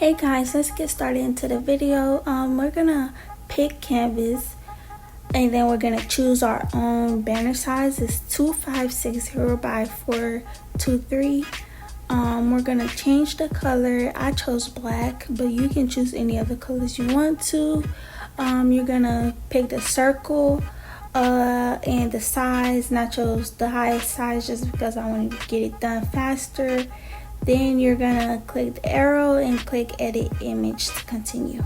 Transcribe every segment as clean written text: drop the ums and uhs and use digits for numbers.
Hey guys, let's get started into the video. We're gonna pick canvas and then we're gonna choose our own banner size. It's 2560 by 423. We're gonna change the color. I chose black, but you can choose any other colors you want to. You're gonna pick the circle and the size, and I chose the highest size just because I wanted to get it done faster. Then you're gonna click the arrow and click edit image to continue.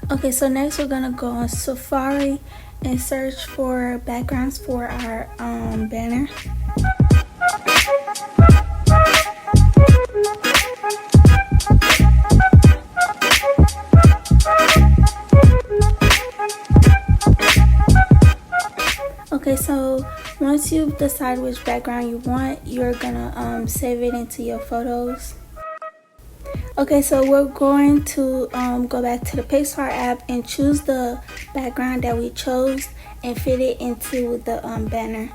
Okay, so next we're gonna go on Safari and search for backgrounds for our banner. Okay, so once you decide which background you want, you're gonna save it into your photos. Okay, so we're going to go back to the Pixar app and choose the background that we chose and fit it into the banner.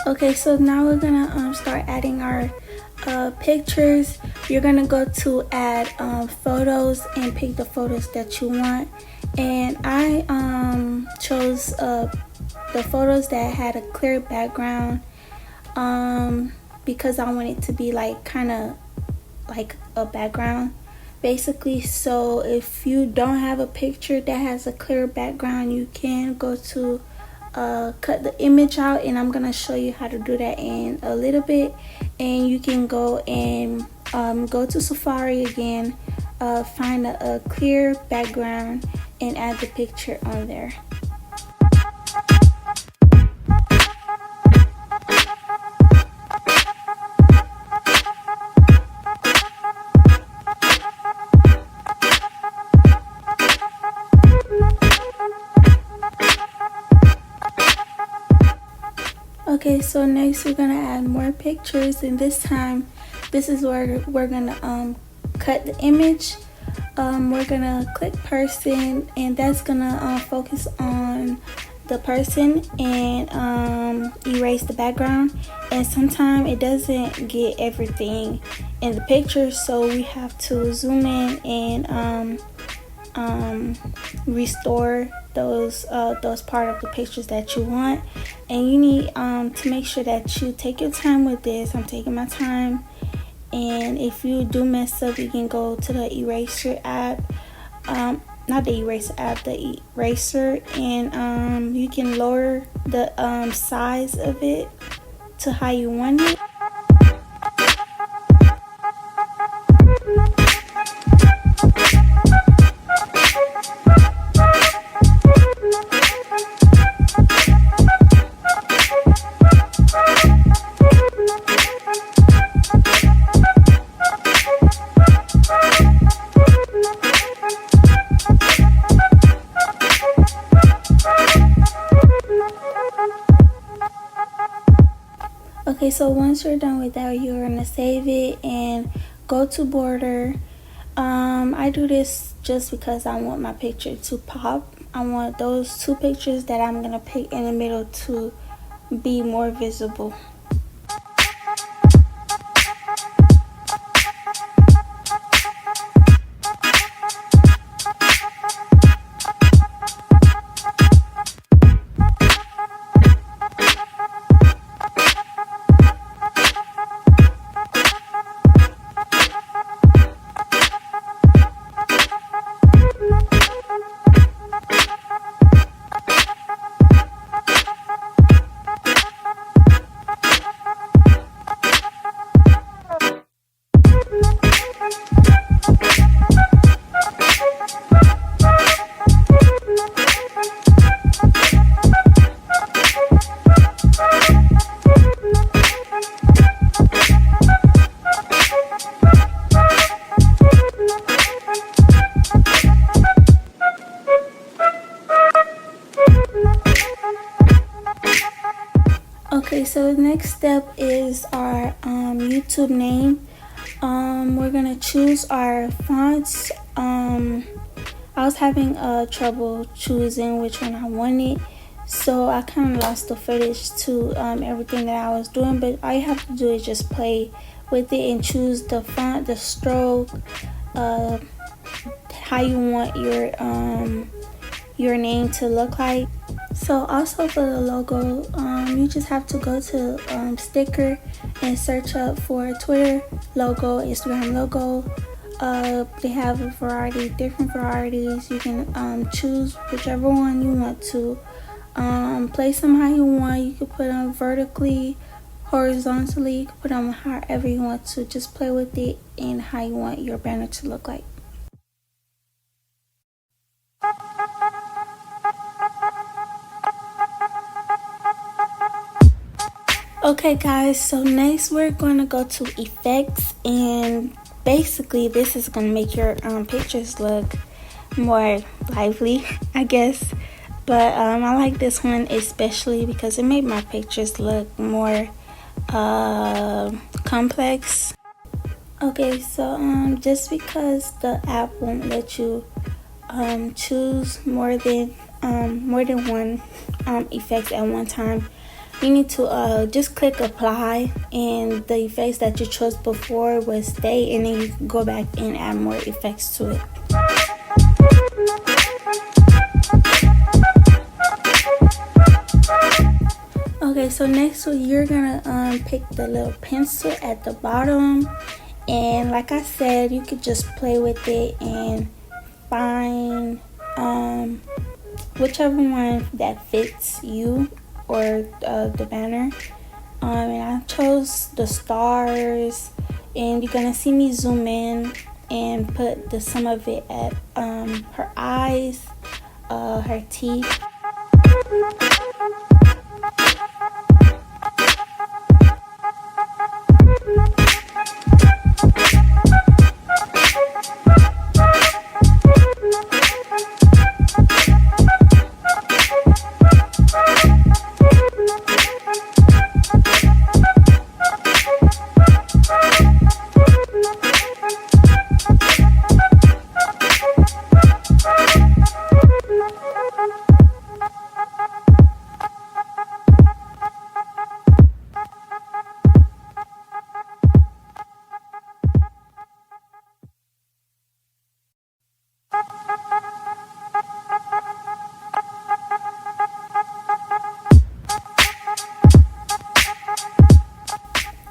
Okay, so now we're gonna start adding our pictures. You're gonna go to add photos and pick the photos that you want. And I chose the photos that had a clear background because I want it to be like kind of like a background basically. So if you don't have a picture that has a clear background, you can go to cut the image out, and I'm gonna show you how to do that in a little bit. And you can go and go to Safari again, find a clear background and add the picture on there. Okay, so next we're gonna add more pictures, and this time this is where we're gonna cut the image. We're gonna click person, and that's gonna focus on the person and erase the background. And sometimes it doesn't get everything in the picture, so we have to zoom in and restore those part of the pictures that you want. And you need to make sure that you take your time with this. I'm taking my time, and if you do mess up, you can go to the eraser app, not the eraser app, the eraser, and you can lower the size of it to how you want it. Okay, so once you're done with that, you're gonna save it and go to border. I do this just because I want my picture to pop. I want those two pictures that I'm gonna pick in the middle to be more visible. next step is our YouTube name. We're gonna choose our fonts. I was having trouble choosing which one I wanted, so I kind of lost the footage to everything that I was doing. But all you have to do is just play with it and choose the font, the stroke, how you want your name to look like. So also for the logo, you just have to go to sticker and search up for Twitter logo, Instagram logo. They have a variety, different varieties. You can choose whichever one you want to. Place them how you want. You can put them vertically, horizontally. You can put them however you want to. Just play with it and how you want your banner to look like. Okay guys, so next we're going to go to effects, and basically this is going to make your pictures look more lively, I guess. But I like this one especially because it made my pictures look more complex. Okay, so just because the app won't let you choose more than one effects at one time, you need to just click apply, and the effects that you chose before will stay, and then you can go back and add more effects to it. Okay, so next you're gonna pick the little pencil at the bottom, and like I said, you could just play with it and find whichever one that fits you or the banner. And I chose the stars, and you're gonna see me zoom in and put some of it at her eyes, her teeth.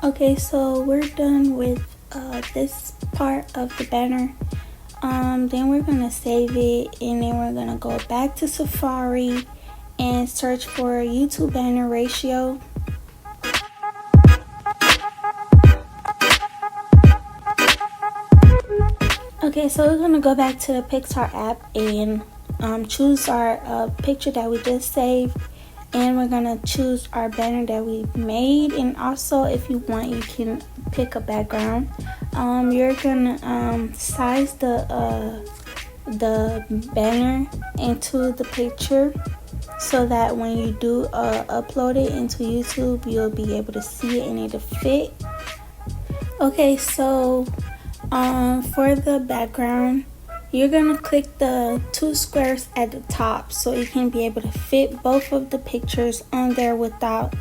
Okay, so we're done with this part of the banner. Then we're gonna save it, and then we're gonna go back to Safari and search for YouTube banner ratio. Okay, so we're gonna go back to the Pixar app and choose our picture that we just saved, and we're gonna choose our banner that we made. And also, if you want, you can pick a background. You're gonna size the banner into the picture so that when you do upload it into YouTube, you'll be able to see it and it'll fit. Okay, so for the background, you're gonna click the two squares at the top so you can be able to fit both of the pictures on there without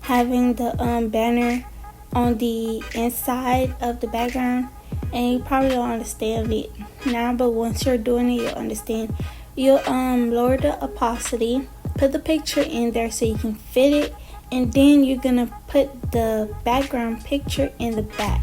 having the banner on the inside of the background. And you probably don't understand it now, but once you're doing it, you'll understand. You'll lower the opacity, put the picture in there so you can fit it, and then you're gonna put the background picture in the back.